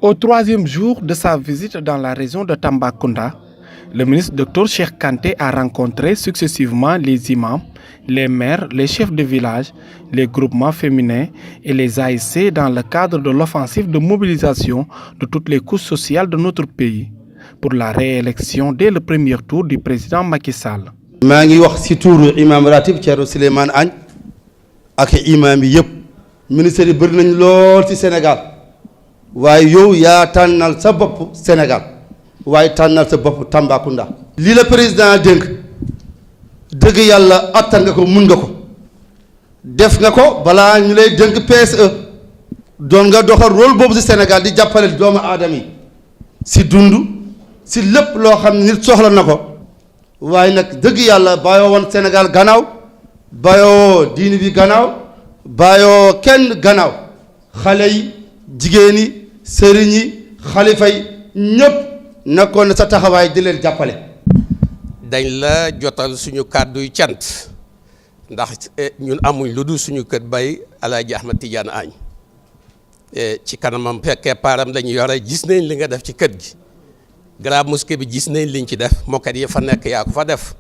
Au troisième jour de sa visite dans la région de Tambacounda, le ministre Dr Cheikh Kanté a rencontré successivement les imams, les maires, les chefs de village, les groupements féminins et les ASC dans le cadre de l'offensive de mobilisation de toutes les couches sociales de notre pays pour la réélection dès le premier tour du président Macky Sall. maa ngi wax ci tuuru imam ratib Thierno Souleymane Agne ak imam yi yëpp ministère yi bëri nañ lool ci Sénégal waaye yow yaa tànnal sa bopp Sénégal waaye tànnal sa bopp Tambacounda. lii la président dénk dëgg yàlla attan nga ko mun nga ko def nga ko balaa ñu lay dénk PSE doon nga doxal rôle boobu ci Sénégal di jàppale doomu aadama yi ci dund ci lépp loo xam ne nit soxla na ko. waaye nag dëgg yàlla bàyyoo woon Sénégal gannaaw bàyyoo diini bi gannaaw bàyyoo kenn gannaaw xale yi jigéen yi sëriñ yi xalifa yi ñëpp nekkoon na sa taxawaay di leen jàppale. dañ la jotal suñu kàdduy cant ndax ñun amuñ lu dul suñu kër bay Alaaji Ahmed Tidiane Agne ci kanamam fekkee paaram lañu yore gis nañ li nga def ci kër gi. Grande Mosquée bi gis nañ liñ ci def mokkat yi fa nekk yaa ko fa def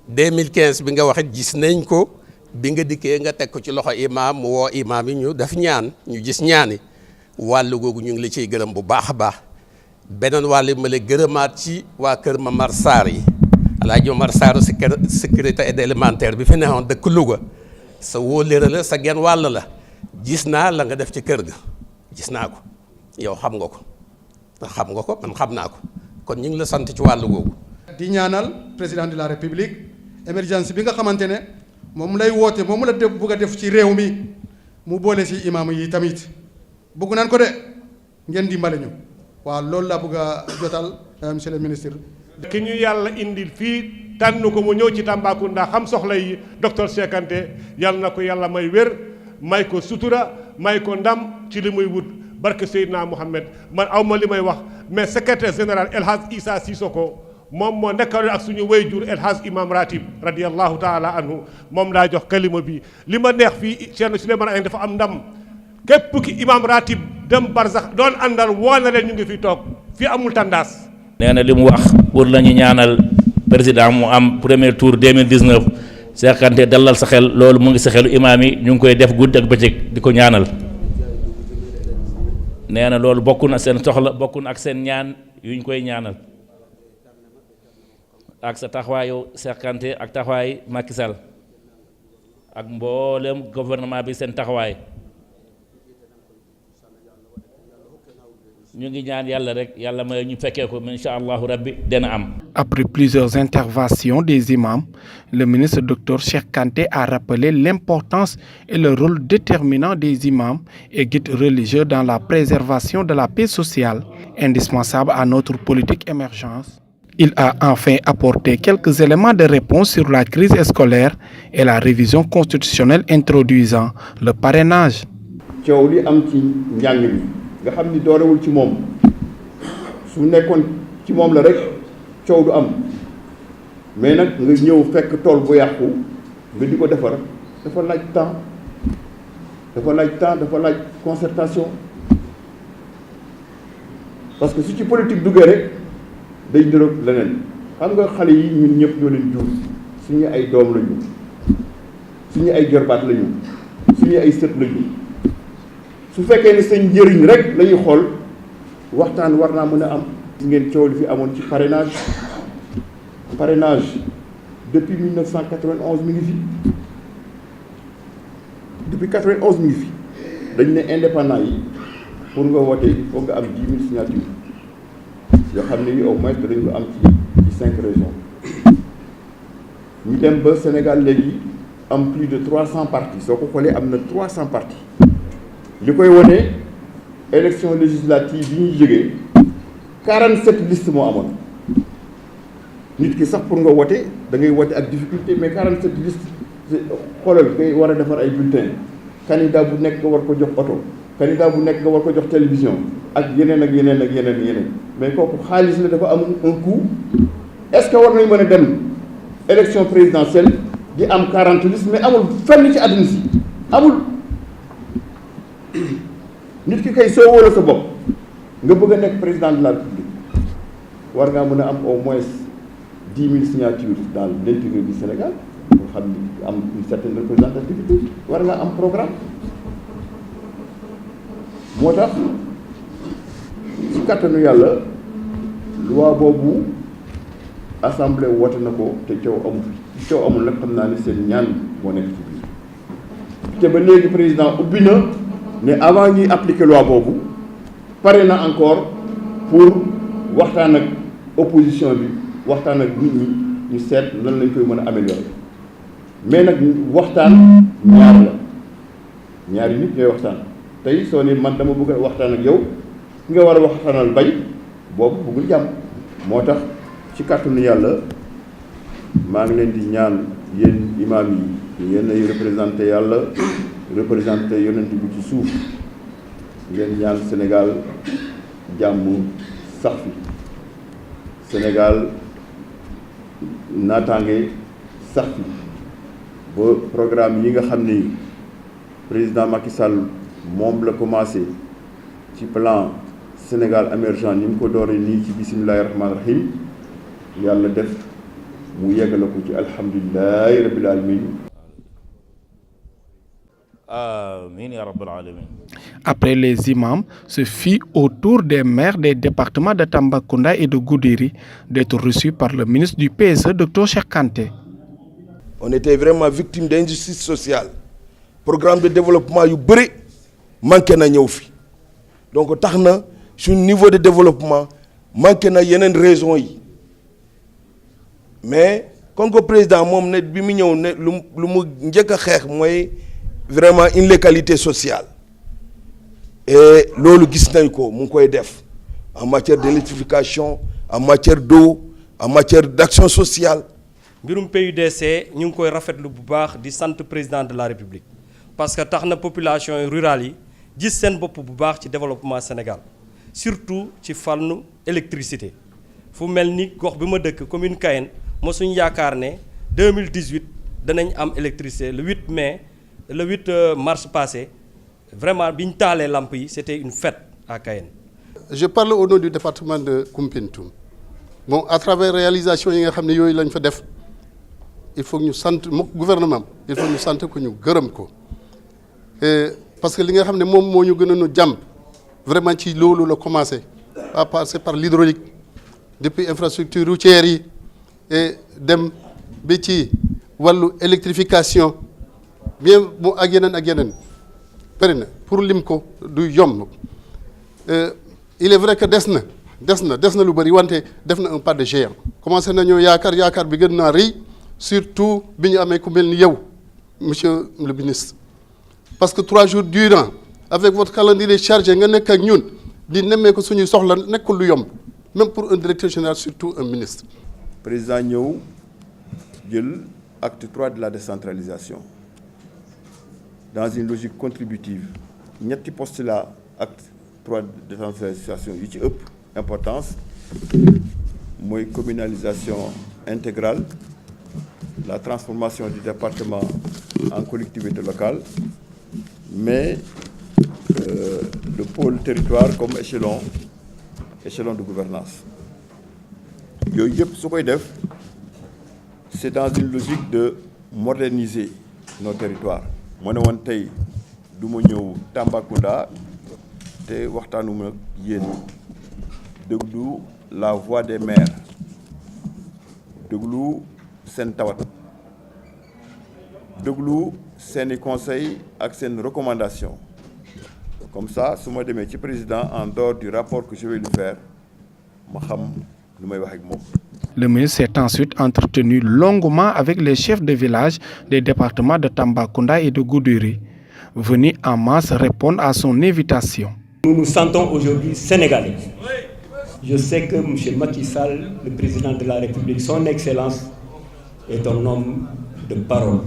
2015 bi nga waxit gis nañ ko bi nga dikkee nga teg ko ci loxo imaam mu woo imaam yi ñu def ñaan ñu gis ñaani wàllu googu ñu ngi la ciy gërëm bu baax a baax beneen wàllu ma la gërëmaat ci waa kër Mamar Sarr yi Alaaji Omar Sarr secrétaire élémentaire bi fi neexoon dëkk Louga sa wóolëre la sa genn wàll la gis naa la nga def ci kër ga gis naa ko yow xam nga ko xam nga ko man xam naa ko kon ñu ngi la sant ci wàllu googu. di ñaanal président de la république émergence bi nga xamante ne moom lay woote moom la def bugg a def ci réew mi mu boole si imaam yi tamit bugg naan ko de ngeen dimbale ñu waaw loolu laa bugg a jotal monsieur le ministre. ki ñu yàlla indil fii tànn ko mu ñëw ci Tambacounda xam soxla yi docteur Cheikh Kanté yàlla na ko yàlla may wér may ko sutura may ko ndam ci li muy wut. barke Seydina Mohamed man aw ma li may wax mais secrétaire général El Hadj Issa Sissoko moom moo nekkaloon ak suñu wayjur El Hadj Imam Ratib radiyallahu taala anhu moom laa jox kalima bi li ma neex fii Thierno Souleymane Agne dafa am ndam képp ki Imam Ratib dem barsax doon àndal woo na leen ñu ngi fi toog fii amul tandaas. nee na li mu wax pour la ñu ñaanal président mu am premier tour 2019 Cheikh Kanté dalal sa xel loolu mu ngi sa xelu imaam yi ñu ngi koy def guddi ak bëccëg di ko ñaanal. nee na loolu bokk na seen soxla bokk na ak seen ñaan yu ñu koy ñaanal ak sa taxawaayu Cheikh Kanté ak taxawaay Macky Sall ak mboolem gouvernement bi seen taxawaay ñu ngi ñaan yàlla rek yàlla may ñu fekkee ko incha allahu rabbi dana am. Après plusieurs interventions des imams, le ministre Dr Cheikh Kanté a rappelé l'importance et le rôle déterminant des imams et guides religieux dans la préservation de la paix sociale, indispensable à notre politique émergence. Il a enfin apporté quelques éléments de réponse sur la crise scolaire et la révision constitutionnelle introduisant le parrainage. coow li am ci njàng mi nga xam ni doorewul ci moom su nekkoon ci moom la rek coow du am mais nag nga ñëw fekk tool bu yàqu nga di ko defar dafa laaj temps dafa laaj concertation parce que su ci politique duggee rek day niroog leneen xam nga xale yi ñun ñëpp ñoo leen jur suñu ay doom lañu suñu ay jorbaat lañu suñu ay sët lañu su fekkee ni seen njëriñ rek la ñuy xool waxtaan war naa mën a am. gis ngeen coow li fi amoon ci parrainage depuis 1991 mi ngi fi depuis 91 mi ngi fi dañ ne indépendant yi pour nga voter il faut nga am 10 000 signatures yoo xam ne yi au moins dañ ko am ci 5 régions ñu dem ba Sénégal léegi am plus de 300 partis soo ko xoolee am na 300 partis. li koy wone élection législative yi ñuy jógee 47 listes moo amoon nit ki sax pour nga wote da ngay wote ak difficulté mais 47 listes xoolal ngay war a defar ay bulletins candidat bu nekk nga war ko jox oto candidat bu nekk nga war ko jox télévision ak yeneen mais kooku xaalis la dafa am un coût. est-ce que war nañ mën a dem élection présidentielle di am 40 listes mais amul fenn ci àdduna si amul. nit ki kay soo wóola sa bopp nga bëgg a nekk président de la République war ngaa mën a am au moins 10 000 signatures dans l'intérieur du Sénégal pour xam ni am une certaine représentativité war ngaa am programme. moo tax ci kàttanu yàlla loi boobu assemblée woote na ko te coow amul fi coow amul nag xam naa ne seen ñaan moo nekk ci biir te ba léegi président ubbi na ne avant ñuy appliquer loi boobu pare na encore pour waxtaan ak opposition bi waxtaan ak nit ñi ñu seet lan lañ koy mën a améliorer mais nag waxtaan ñaar la ñaari nit ñooy waxtaan tey soo ni man dama bëgg a waxtaan ak yow ki nga war a waxtaanal bay boobu bëggul jàmm moo tax ci kàttanu yàlla maa ngi leen di ñaan yéen imaam yi yéen ay représenté yàlla représenté yonent bi ci suuf ngeen ñaan Sénégal jàmm sax fi Sénégal naataange sax fi ba programme yi nga xam ni président Macky Sall moom la commencé ci plan Sénégal émergent ni mu ko dooree nii ci bisimilahi rahmaani rahim yàlla def mu yeggale ko ci alhamdulilahi rabbil alamin. Amiin ya rabbal alamin. Après les imams, ce fut au tour des maires des départements de Tambacounda et de Goudiri d'être reçus par le ministre du PSE, Dr Cheikh Kanté. On était vraiment victime d'injustice sociale. Programme de développement yu bëri manqué na ñëw fi donc tax na suñu niveau de développement manqué na yeneen raisons yi mais comme que président moom ne bi mu ñëw ne lu mu njëkk a xeex mooy vraiment inégalité sociale et loolu gis nañ ko mu ngi koy def en matière d'électrification en matière d'eau en matière d'action sociale. mbirum PUDC ñu ngi koy rafetlu bu baax di sant président de la République parce que tax na population rurale yi gis seen bopp bu baax ci développement Sénégal surtout ci fànnu électricité fu mel ni gox bi ma dëkk commune Kayen mosuñu yaakaar ne 2018 danañ am électricité le 8 mai le 8 mars passé vraiment bi ñu taalee lamp yi c'était une fête à Kayen. Je parle au nom du département de Koumpentoum bon à travers réalisation yi nga xam ne yooyu lañ fa def il faut ñu sant mo gouvernement il faut ñu sant ko ñu gërëm ko parce que li nga xam ne moom moo ñu gën a nu jàmp vraiment ci loolu la commencé à passer par l'hydraulique depuis infrastructure routière yi et dem bi ci wàllu électrification bien mu ak yeneen bëri na pour lim ko du yomb il est vrai que des na lu bëri wante def na un pas de géant commencé nañoo yaakaar bi gën naa rëy surtout bi ñu amee ku mel ni yow monsieur le ministre parce que 3 jours durant avec votre calendrier chargé nga nekk ak ñun di nemmee ko suñuy soxla nekkul lu yomb même pour un directeur général surtout un ministre. président ñëw jël acte 3 de la décentralisation dans une logique contributive ñetti postulat acte 3 de décentralisation yu ci ëpp importance mooy communalisation intégrale la transformation du département en collectivité locale mais le pôle territoire comme échelon de gouvernance yooyu yëpp su koy def c'est dans une logique de moderniser nos territoires moo ne woon tey du ma ñëw Tambacounda te waxtaanuma ak yéen déglu la voix des maires déglu seen tawat déglu seeni conseils ak seen recommandation comme ça su ma demee ci président en dehors du rapport que je vais lui faire ma xam lu may wax ak moom. Le ministre s'est ensuite entretenu longuement avec les chefs de village des départements de Tambacounda et de Goudiri, venus en masse répondre à son invitation. Nous nous sentons aujourd'hui sénégalais. Je sais que M. Macky Sall, le président de la République, son Excellence, est un homme de parole.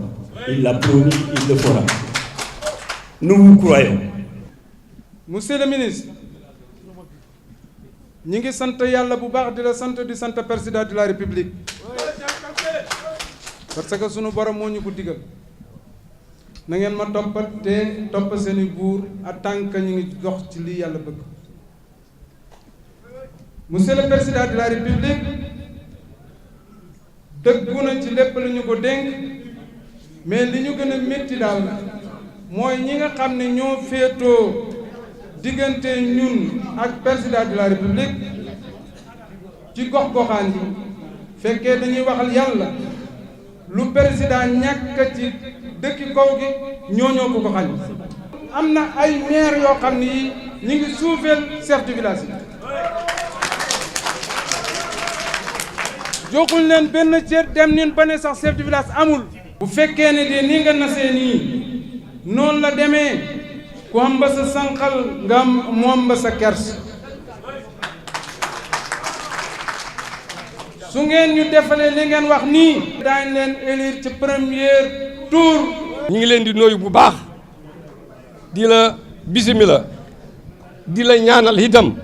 Il l'a promis, il le fera. Nous vous croyons. Monsieur le ministre, ñi ngi sant yàlla bu baax di sant président de la République parce que sunu borom moo ñu ko digal na ngeen ma topp seeni buur en tant que ñu ngi dox ci lii yàlla bëgg monsieur le président de la république dëggu na ci lépp lu ñu ko dénk mais li ñu gën a métti daal mooy ñi nga xam ne ñoo féetoo diggante ñun ak président de la république ci gox-goxaan yi fekkee dañuy waxal yàlla lu président ñàkk ci dëkki kaw gi ñoo ko xañ. am na ay maire yoo xam ne yi ñu ngi suufeel chef de village yi joxul leen benn cër dem nin ba ne sax chef de village amul. bu fekkee ne de ni nga nasee nii noonu la demee ku am ba sa sànqal nga am moom ba sa kers su ngeen ñu defalee li ngeen wax nii daañ leen élire ci premier tour. ñu ngi leen di nuyu bu baax di la bisimila di la ñaanal itam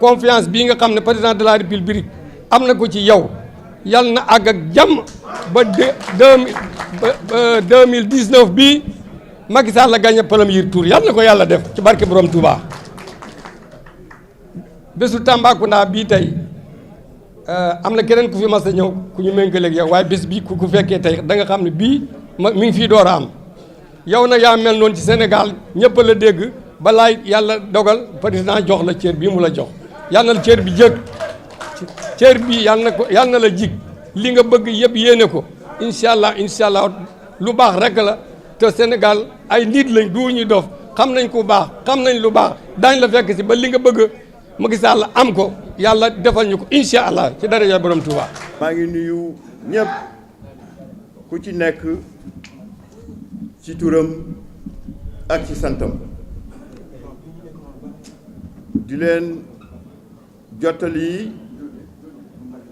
confiance bii nga xam ne président de la république am na ko ci yow yal na àgg ak jàmm ba 2019 bii Macky Sall la gagné premier tour yal na ko yàlla def ci barke Borom Touba. bésu Tambacounda bii tey am na keneen ku fi mas a ñëw ku ñu méngaleeg yow waaye bés bii ku fekkee tey da nga xam ne bii mi ngi fii door a am yow nag yaa mel noonu ci Sénégal ñëpp la dégg balaay yàlla dogal président jox la cër bii mu la jox yal na la cër bi jëg cër bi yal na la jig li nga bëgg yëpp yéene ko incha allah lu baax rek la te Sénégal ay nit lañ du ñu dof xam nañ ku baax xam nañ lu baax daañ la fekk si ba li nga bëgg Macky Sall am ko yàlla defal ñu ko incha allah ci daraja borom Touba. maa ngi nuyu ñëpp ku ci nekk ci turam ak ci santam di leen jottali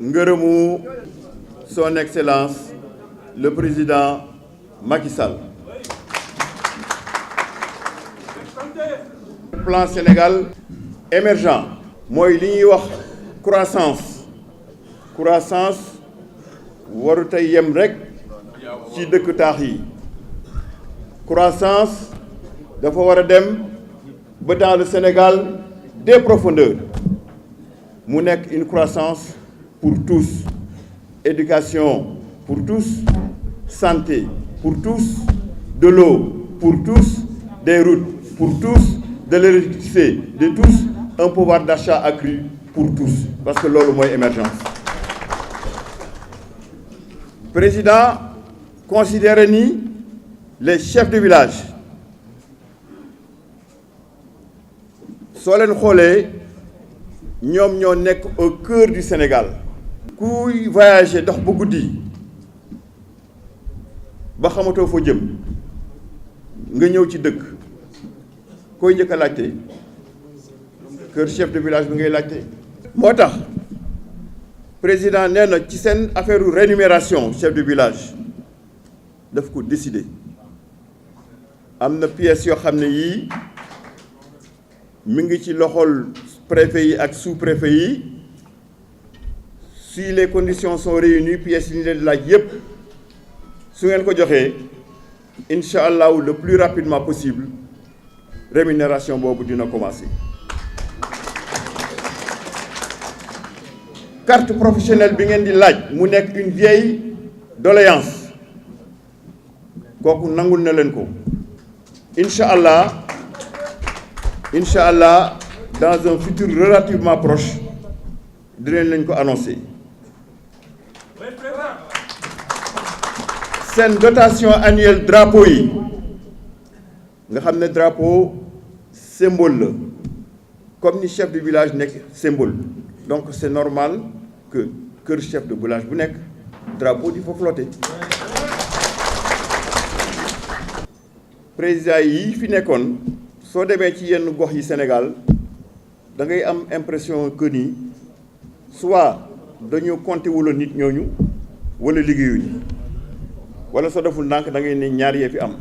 ngërëmu son excellence le président Macky Sall. Plan Sénégal émergent mooy li ñuy wax croissance waru tey yem rek ci dëkk taax yi croissance dafa war a dem ba dans le Sénégal des profondeurs mu nekk une croissance pour tous éducation pour tous santé pour tous de l'eau pour tous des routes pour tous de l'électricité de tous un pouvoir d'achat accru pour tous parce que loolu mooy émergence. Président considère ni les chefs de village soo leen xoolee ñoom ñoo nekk au cœur du Sénégal. kuy voyager dox ba guddi ba xamatoo foo jëm nga ñëw ci dëkk koy njëkk a laajte kër chef de village bi ngay laajte. moo tax président nee na ci seen affaire rémunération chef de village daf ko décider am na pièces yoo xam ne yii mi ngi ci loxol préfet yi ak sous-préfet yi si les conditions sont réunies pièces yi ñu leen laaj yépp su ngeen ko joxee incha allahu le plus rapidement possible rémunération boobu dina commencer. Carte professionnelle bi ngeen di laaj mu nekk une vieille doléance kooku nangul na leen ko incha allah dans un futur relativement proche dinañ leen ko annoncer. seen dotation annuelle drapeau yi nga xam ne drapeau symbole la comme ni chef de village nekk symbole donc c'est normal que kër chef de village bu nekk drapeau di fa flotter. président yi fi nekkoon soo demee ci yenn gox yi Sénégal da ngay am impression que ni soit dañoo compter wula nit ñooñu wala liggéeyuñu wala soo deful ndànk da ngay ne ñaar yee fi am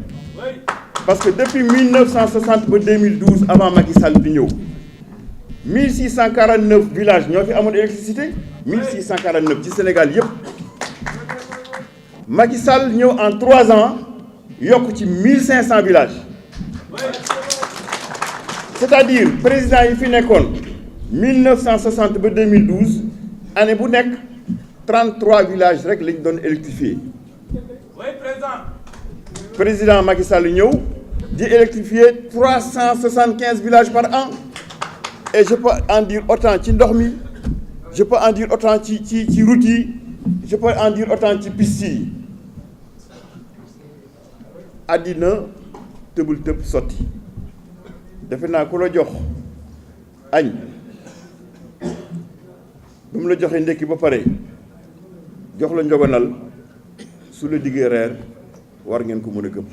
parce que depuis 1960 ba 2012 avant Macky Sall di ñëw 1649 villages ñoo fi amoon électricité 1649 ci Sénégal yépp Macky Sall ñëw en 3 ans yokk ci 1500 villages c'est-à-dire président yi fi nekkoon 1960 ba 2012 année bu nekk 33 villages rek lañ doon électrifié. Oui, président. Président Macky Sall ñëw di électrifier 375 villages par an et je peux en dire autant ci ndox mi, je peux en dire autant ci route yi, je peux en dire autant ci piste yi. àddina tëbul tëb sotti defe naa ku la jox añ bu mu la joxee ndekki ba pare jox la njogonal su la diggee reer war ngeen ko mën a gëm.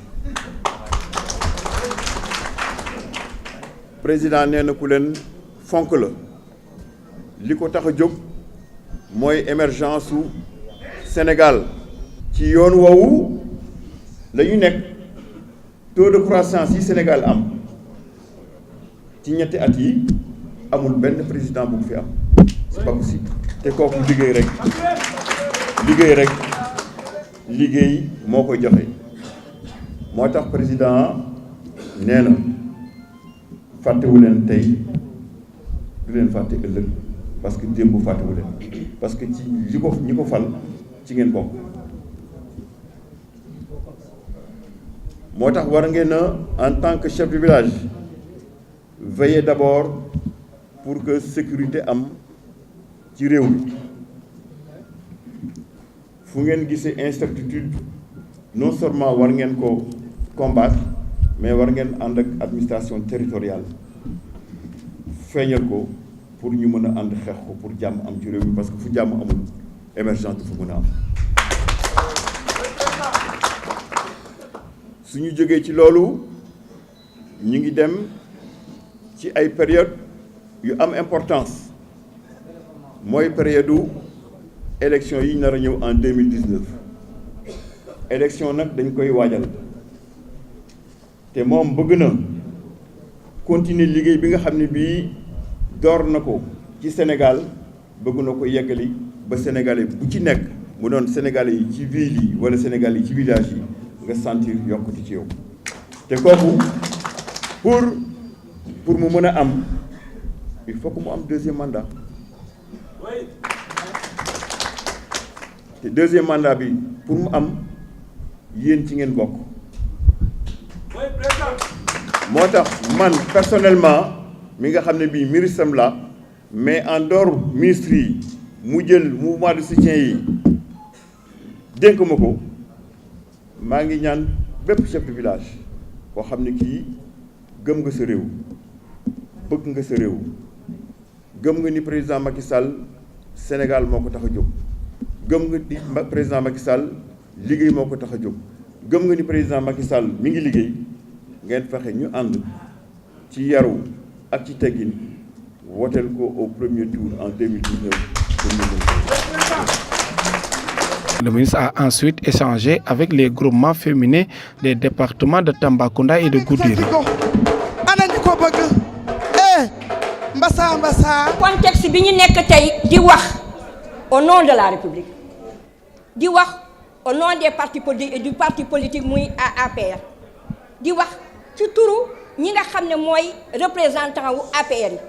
président nee na ku leen fonk la li ko tax a jóg mooy émergence su Sénégal ci yoon woowu la ñu nekk. Taux de croissance yi Sénégal am ci ñetti at yi amul benn président bu fi am c'est pas possible te kooku liggéey moo koy joxe moo tax président nee na fàttewu leen tey du leen fàtte ëllëg parce que démb fàttewu leen parce que ci ñi ko fal ci ngeen bokk. moo tax war ngeen en tant que chef de village veiller d'abord pour que sécurité am ci réew mi fu ngeen gisee incertitude non seulement war ngeen ko combattre mais war ngeen ànd ak administration territoriale feeñal ko pour ñu mën a ànd xeex ko pour jàmm am ci réew mi parce que fu jàmm amul émergence du fa mën a am. suñu jógee ci loolu ñu ngi dem ci ay période yu am importance mooy période élection yi nar a ñëw en 2019 élection nag dañ koy waajal te moom bëgg na continuer liggéey bi nga xam ne bii door na ko ci Sénégal bëgg na ko yeggali ba sénégalais bu ci nekk mu doon sénégalais yi ci ville yi wala sénégalais yi ci village yi nga sentir yokkute ci yow te kooku pour mu mën a am il faut que mu am deuxième mandat te deuxième mandat bi pour mu am yéen ci ngeen bokk moo tax man personnellement mi nga xam ne bii ministre am la mais en dehors ministre yi mu jël mouvement de soutien yi dénk ma ko maa ngi ñaan bépp chef de village koo xam ne kii gëm nga sa réew bëgg nga sa réew gëm nga ni président Macky Sall Sénégal moo ko tax a jóg gëm nga ni président Macky Sall liggéey moo ko tax a jóg gëm nga ni président Macky Sall mi ngi liggéey ngeen fexe ñu ànd ci yaru ak ci teggin woteel ko au premier tour en 2019 pour ñu Le ministre a ensuite échangé avec les groupements féminins des départements de Tambacounda et de Goudiri. Contexte bi ñu nekk tey di wax au nom de la République di wax au nom des partis politiques et du parti politique muy APR di wax ci turu ñi nga xam ne mooy représentant wu APR yi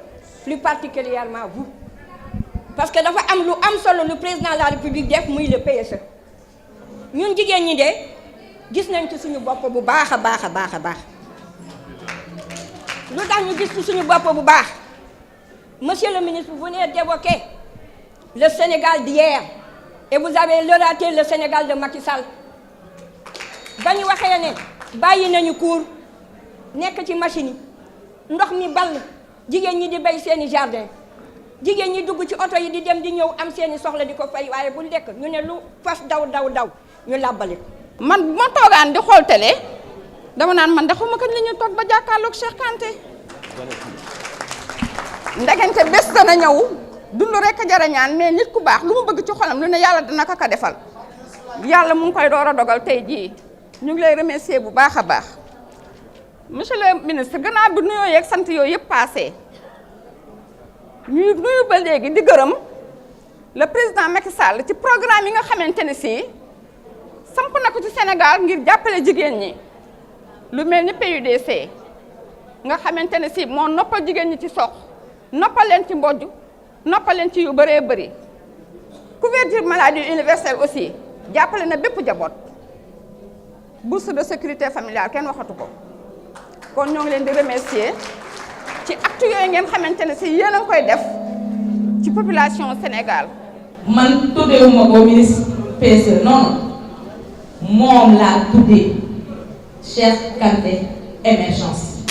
plus particulièrement vous parce que dafa am lu am solo le président de la République def muy le PSE ñun jigéen ñi de gis nañ ci suñu bopp bu baax a baax a baax a baax lu tax ñu gis ci suñu bopp bu baax monsieur le ministre vous venez d'évoquer le Sénégal d'hier et vous avez relaté le Sénégal de Macky Sall dañu waxee ne bàyyi nañu cour nekk ci machine yi ndox mi ball jigéen ñi di bay seeni jardin jigéen ñi dugg ci oto yi di dem di ñëw am seeni soxla di ko fay waaye bu lekk ñu ne lu fas daw ñu làbbali ko. man bu ma toogaan di xool télé dama naan man de xawma kañ la ñuy toog ba jàkkaarloog Cheikh Kanté ndegente bés dana ñëw dund rek a jar a ñaan mais nit ku baax lu mu bëgg ci xolam lu ne yàlla dina ko defal yàlla mu ngi koy door a dogal tey jii ñu ngi lay remercier bu baax a baax monsieur le ministre gannaaw bi nuyoo yeeg sant yooyu yëpp passé ñuy nuyu ba léegi di gërëm le président Macky Sall ci programme yi nga xamante ne si samp na ko ci Sénégal ngir jàppale jigéen ñi lu mel ni PUDC nga xamante ne si moo noppal jigéen ñi ci sox noppal leen ci mbojj noppal leen ci yu bëree bëri. couverture maladie universelle aussi jàppale na bépp jaboot. bourse de sécurité familiale kenn waxatu ko. kon ñoo ngi leen di remercier ci acte yooyu ngeen xamante ne si yéen a ngi koy def ci population Sénégal. man tuddewuma ko ministre PSE non moom laa tuddee Cheikh Kanté émergence.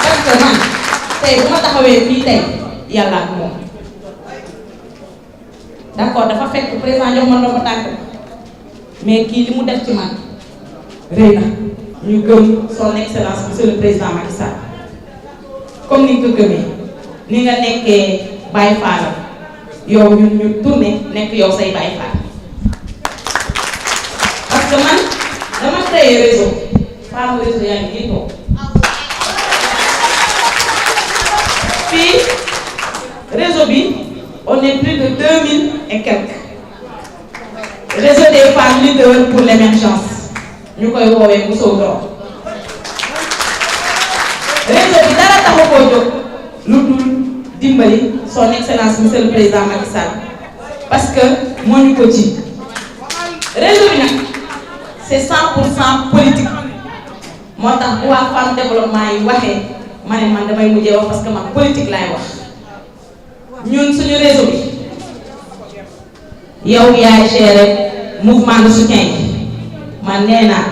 parce que man tey bu ma taxawee fii tey yàlla ak moom d'accord dafa fekk président jox ma ndombo tànk mais kii li mu def ci man rëy na. ñu gëm son excellence monsieur le président Macky Sall comme ni nga ko gëmee ni nga nekkee Baye Fall yow ñun ñu tourné nekk yow say Baye Fall parce que man dama créé réseau femme réseau yaa ngi nii toog fii réseau bi on est plus de 2000 et quelques réseau des femmes leaders pour l'émergence. ñu koy woowee bu sow doom réseau bi dara taxu koo jóg lu dul dimbali son excellence monsieur le président Macky Sall parce que moo ñu ko ci réseau bi nag c'est 100% politique moo tax bu waa femme développement yi waxee ma ne man damay mujjee wax parce que man politique laay wax ñun suñu réseau bi yow yaay gérer mouvement de soutien yi man nee naa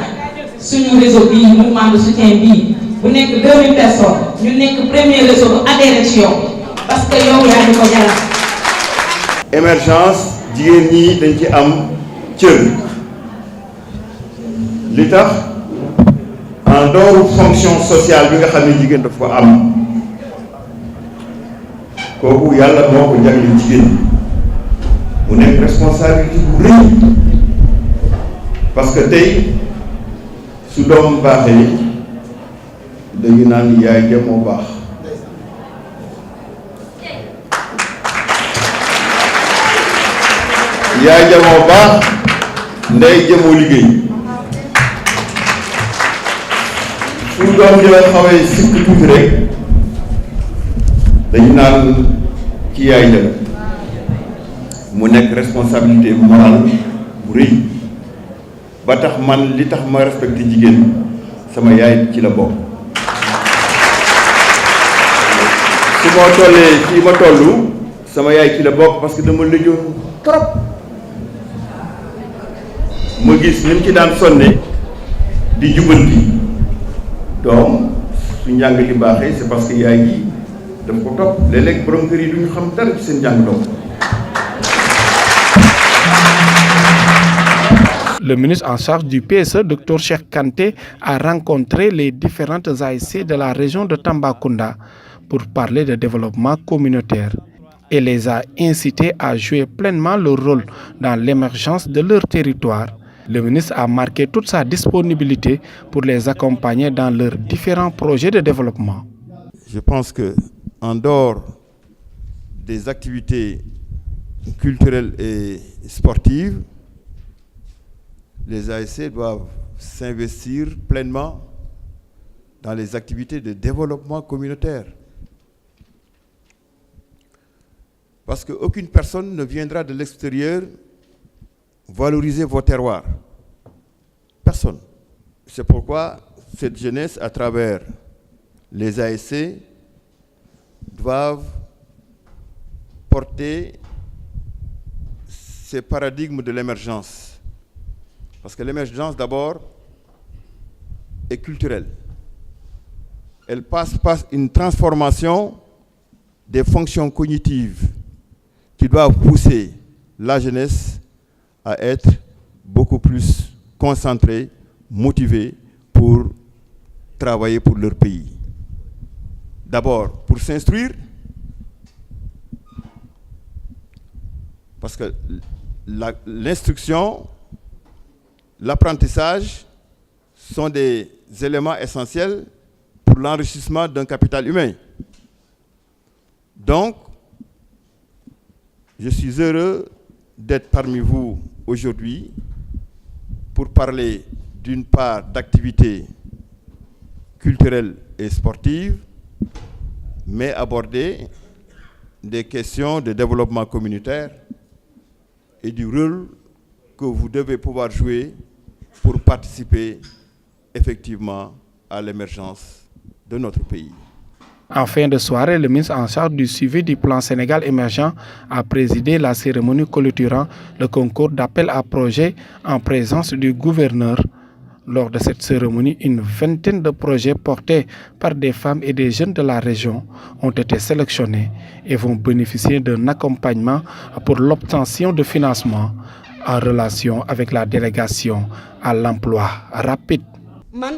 suñu réseau bii mouvement de soutien bii bu nekk 2000 personnes ñu nekk premier réseau bu adhéré ci yow parce que yow yaa ngi ko jaral. émergence jigéen ñi dañ ci am cër li tax en dehors fonction sociale bi nga xam ne jigéen daf ko am kooku yàlla moo ko jagleel jigéen mu nekk responsabilité bu rëy parce que tey su doom baaxee dañu naan yaay ja moo baax yaay ja moo baax ndey ja moo liggéey su doom ja xawee sikk tuuti rek dañu naan ci yaay ja mu nekk responsabilité morale bu rëy ba tax man li tax ma respecté jigéen sama yaay ci la bokk su ma tollee fii ma tollu sama yaay ci la bokk parce que dama lëjoon trop ma gis ni mu ci daan sonne di jubbanti doom su njàng li baaxee c'est parce que yaay ji daf ko topp léeg-léeg borom kër yi du ñu xam dara ci seen njàng doom. Le ministre en charge du PSE, Dr Cheikh Kanté, a rencontré les différentes ASC de la région de Tambacounda pour parler de développement communautaire et les a incités à jouer pleinement leur rôle dans l'émergence de leur territoire. Le ministre a marqué toute sa disponibilité pour les accompagner dans leurs différents projets de développement. Je pense que en dehors des activités culturelles et sportives, les ASC doivent s'investir pleinement dans les activités de développement communautaire. Parce qu'aucune personne ne viendra de l'extérieur valoriser vos terroirs. Personne. C'est pourquoi cette jeunesse, à travers les ASC, doivent porter ces paradigmes de l'émergence. Parce que l'émergence, d'abord, est culturelle. Elle passe par une transformation des fonctions cognitives qui doivent pousser la jeunesse à être beaucoup plus concentrée, motivée pour travailler pour leur pays. D'abord, pour s'instruire, parce que l'instruction, l'apprentissage sont des éléments essentiels pour l'enrichissement d'un capital humain. Donc, je suis heureux d'être parmi vous aujourd'hui pour parler d'une part d'activités culturelles et sportives mais aborder des questions de développement communautaire et du rôle que vous devez pouvoir jouer pour participer effectivement à l'émergence de notre pays. En fin de soirée, le ministre en charge du suivi du plan Sénégal émergent a présidé la cérémonie clôturant le concours d'appel à projets en présence du gouverneur. Lors de cette cérémonie, une vingtaine de projets portés par des femmes et des jeunes de la région ont été sélectionnés et vont bénéficier d'un accompagnement pour l'obtention de financement en relation avec la délégation à l'emploi rapide. Man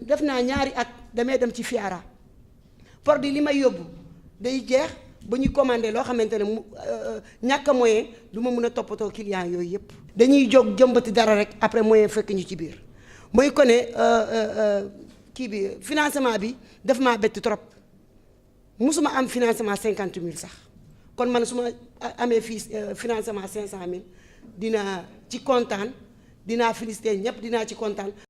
def naa ñaari at damay dem ci FIARA pour di li may yóbbu day jeex ba ñu commandé loo xamante ne ñàkk a moyen du ma mën a toppatoo client yooyu yëpp. dañuy jóg jëmbati dara rek après moyen fekk ñu ci biir mooy ko ne kii bi financement bi daf maa bett trop musuma am financement 50 000 sax kon man su ma amee fii financement 500 000 dinaa ci kontaan dinaa féliciter ñëpp dinaa ci kontaan.